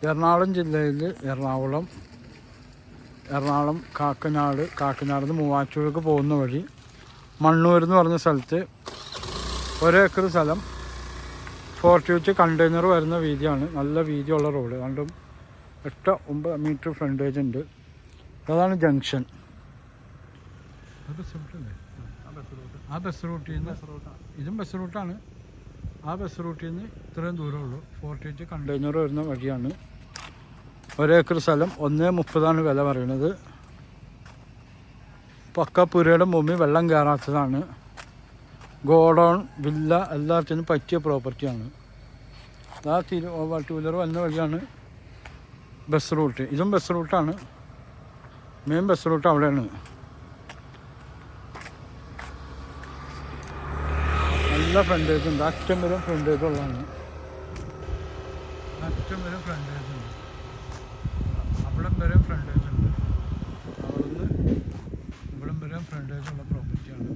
എറണാകുളം ജില്ലയിൽ എറണാകുളം കാക്കനാട് നിന്ന് മൂവാറ്റുപുഴയ്ക്ക് പോകുന്ന വഴി മണ്ണൂർ എന്ന് പറഞ്ഞ സ്ഥലത്ത് 1 ഏക്കർ സ്ഥലം 40 കണ്ടെയ്നർ വരുന്ന വീതിയാണ്. നല്ല വീതിയുള്ള റോഡ്. രണ്ടും 8-9 മീറ്റർ ഫ്രണ്ടേജ് ഉണ്ട്. അതാണ് ജംഗ്ഷൻ. ആ ബസ് റൂട്ടിൽ നിന്ന് ഇതും ബസ് റൂട്ടാണ്. ആ ബസ് റൂട്ടിൽ നിന്ന് ഇത്രയും ദൂരമുള്ളൂ. 40 കണ്ടെയ്നർ വരുന്ന വഴിയാണ്. 1 ഏക്കർ സ്ഥലം 1.30 വില പറയുന്നത്. പക്ക പുരയുടെ ഭൂമി, വെള്ളം കയറാത്തതാണ്. ഗോഡൗൺ, വില്ല എല്ലാത്തിനും പറ്റിയ പ്രോപ്പർട്ടിയാണ്. ആ 2 വീലർ വന്ന വഴിയാണ് ബസ് റൂട്ട്. ഇതും ബസ് റൂട്ടാണ്. മെയിൻ ബസ് റൂട്ട് അവിടെയാണ്. നല്ല ഫ്രണ്ടേജ് ഉണ്ട്. അറ്റം വരെ ഫ്രണ്ടേജ് ഉള്ളതാണ്. അറ്റം വരെ ഫ്രണ്ടേജ് ഉണ്ട്. അവിടം വരെ ഫ്രണ്ടേജ് ഉണ്ട്. അവിടുന്ന് ഇവിടം വരെ ഫ്രണ്ടേജ് ഉള്ള പ്രോപ്പർട്ടിയാണ്.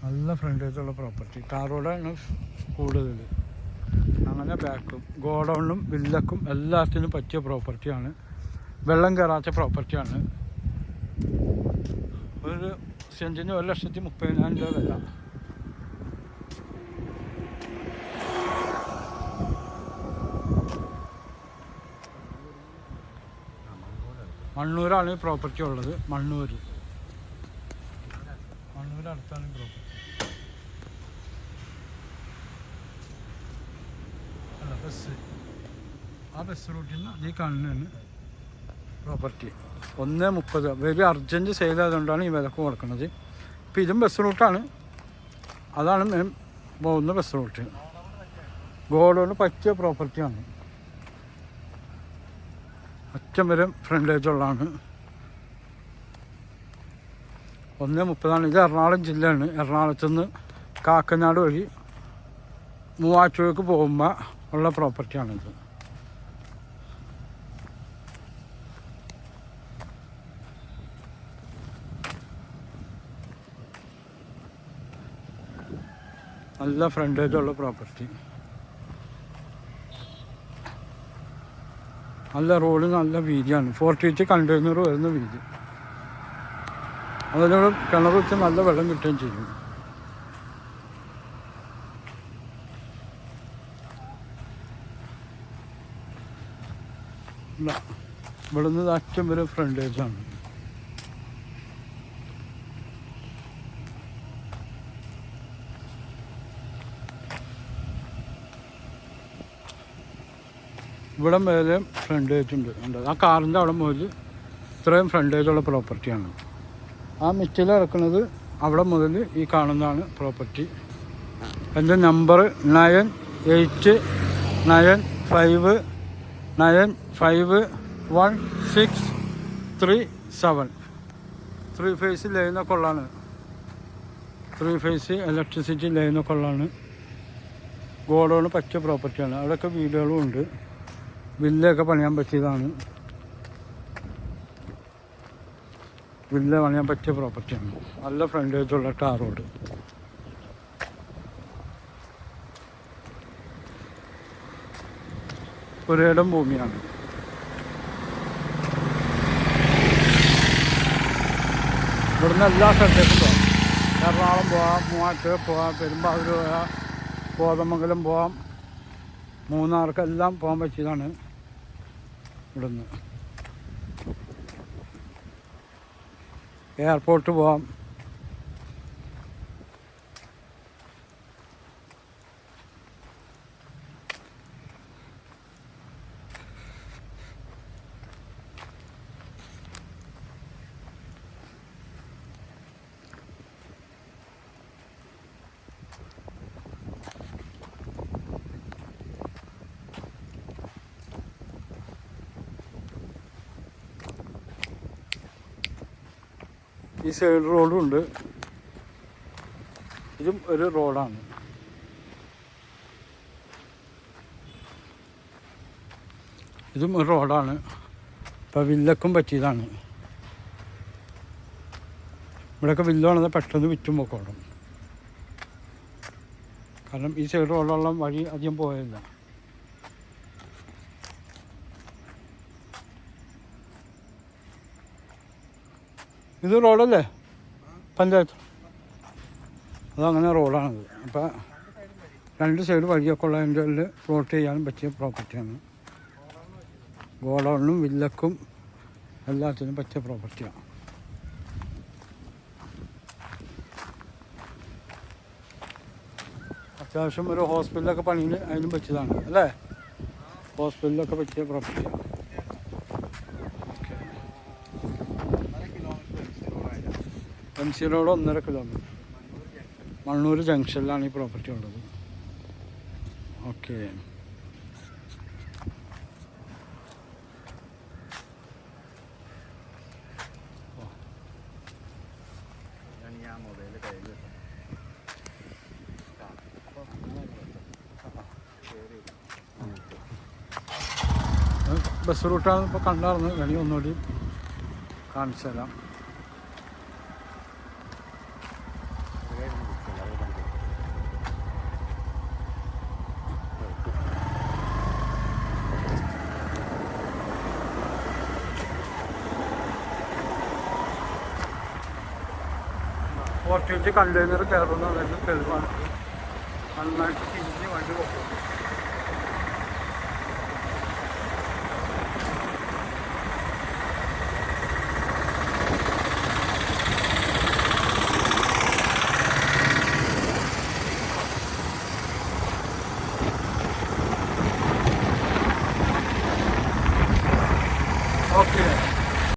നല്ല ഫ്രണ്ടേജ് ഉള്ള പ്രോപ്പർട്ടി. കാർ റോഡാണ് കൂടുതൽ. അങ്ങനെ ബാക്കും ഗോഡൗണിനും വില്ലക്കും എല്ലാത്തിനും പറ്റിയ പ്രോപ്പർട്ടിയാണ്. വെള്ളം കയറാത്ത പ്രോപ്പർട്ടിയാണ്. ഒരു സെൻറ്റിന് 1,30,000 രൂപ വില. മണ്ണൂരാണ് ഈ പ്രോപ്പർട്ടി ഉള്ളത്. മണ്ണൂർ അടുത്താണ് ഈ പ്രോപ്പർട്ടി. അല്ല, ബസ്. ആ ബസ് റൂട്ടിൽ നിന്ന് ഈ കാണുന്നതാണ് പ്രോപ്പർട്ടി. 1.30. വെരി അർജൻറ്റ് സെയിൽ ആയതുകൊണ്ടാണ് ഈ വിലക്ക് കൊടുക്കുന്നത്. ഇപ്പം ഇതും ബസ് റൂട്ടാണ്. അതാണ് മെയിൻ പോകുന്ന ബസ് റൂട്ട്. ഗോഡൗണ് പറ്റിയ പ്രോപ്പർട്ടിയാണ്. അറ്റം വരെ ഫ്രണ്ടേജ് ഉള്ളതാണ്. 1.30. ഇത് എറണാകുളം ജില്ലയാണ്. എറണാകുളത്തു നിന്ന് കാക്കനാട് വഴി മൂവാറ്റുപുഴയ്ക്ക് പോകുമ്പോൾ ഉള്ള പ്രോപ്പർട്ടിയാണിത്. നല്ല ഫ്രണ്ടേജ് ഉള്ള പ്രോപ്പർട്ടി. നല്ല റോഡ്, നല്ല വീതിയാണ്. 40 കണ്ടെയ്നർ വരുന്ന വീതി. അതിനോട് കിണർ വെച്ച് നല്ല വെള്ളം കിട്ടുകയും ചെയ്യും. ഇവിടുന്ന് അറ്റം വരെ ഫ്രണ്ടേജാണ്. ഇവിടെ മേലെ ഫ്രണ്ടേജ് ഉണ്ട്. ആ കാറിൻ്റെ അവിടെ മുതൽ ഇത്രയും ഫ്രണ്ടേജുള്ള പ്രോപ്പർട്ടിയാണ്. ആ മിറ്റിൽ ഇറക്കുന്നത് അവിടെ മുതൽ ഈ കാണുന്നതാണ് പ്രോപ്പർട്ടി. എൻ്റെ നമ്പർ 9895951637. 3 ഫേസ് ലൈനൊക്കെ ഉള്ളതാണ്. 3 ഫേസ് ഇലക്ട്രിസിറ്റി ലൈനൊക്കെ ഉള്ളതാണ്. ഗോഡൗണ് പറ്റിയ പ്രോപ്പർട്ടിയാണ്. അവിടെയൊക്കെ വീടുകളും ഉണ്ട്. വില്ലയൊക്കെ പണിയാൻ പറ്റിയതാണ്. വില്ല പണിയാൻ പറ്റിയ പ്രോപ്പർട്ടിയാണ്. നല്ല ഫ്രണ്ടേജുള്ള ടാർ റോഡ്. ഒരിടം ഭൂമിയാണ്. ഇവിടുന്ന് എല്ലാ സ്ഥലത്തേക്കും പോകാം. എറണാകുളം പോകാം, മൂവാറ്റുപുഴ പോകാം, പെരുമ്പാവൂർ പോകാം, കോതമംഗലം പോകാം, മൂന്നാർക്കെല്ലാം പോകാൻ പറ്റിയതാണ് ഇവിടുന്ന്. എയർപോർട്ട് പോകാം. ഈ സൈഡ് റോഡും ഉണ്ട്. ഇതും ഒരു റോഡാണ്. ഇതും ഒരു റോഡാണ്. ഇപ്പോൾ വില്ലക്കും പറ്റിയതാണ്. ഇവിടെയൊക്കെ വില്ല വേണത് പെട്ടെന്ന് വിറ്റും പൊക്കോളും. കാരണം ഈ സൈഡ് റോഡുള്ള വഴി അധികം പോയതില്ല. ഇത് റോഡല്ലേ പഞ്ചായത്ത്? അതങ്ങനെ റോഡാണത്. അപ്പോൾ 2 സൈഡ് വഴിയൊക്കെ ഉള്ളതിൻ്റെ ഉള്ളിൽ പ്ലോട്ട് ചെയ്യാനും പറ്റിയ പ്രോപ്പർട്ടിയാണ്. ഗോഡൗണിനും വില്ലക്കും എല്ലാത്തിനും പറ്റിയ പ്രോപ്പർട്ടിയാണ്. അത്യാവശ്യം ഒരു ഹോസ്പിറ്റലൊക്കെ പണിയിൽ അതിനും പറ്റിയതാണ് അല്ലേ? ഹോസ്പിറ്റലൊക്കെ പറ്റിയ പ്രോപ്പർട്ടിയാണ്. MC road 1.5 kilometre. മണ്ണൂർ ജംഗ്ഷനിലാണ് ഈ പ്രോപ്പർട്ടി ഉള്ളത്. ഓക്കെ. ബസ് റൂട്ടാണ് ഇപ്പോൾ കണ്ടായിരുന്നു. വേണമെങ്കിൽ ഒന്നുകൂടി കാണിച്ചു തരാം. ഫോർച്യൂണിറ്റി കണ്ടെയ്നർ കയറുന്നതിന് തെളിവാണ്. നന്നായിട്ട് തിരിഞ്ഞ് വണ്ടി പോകും.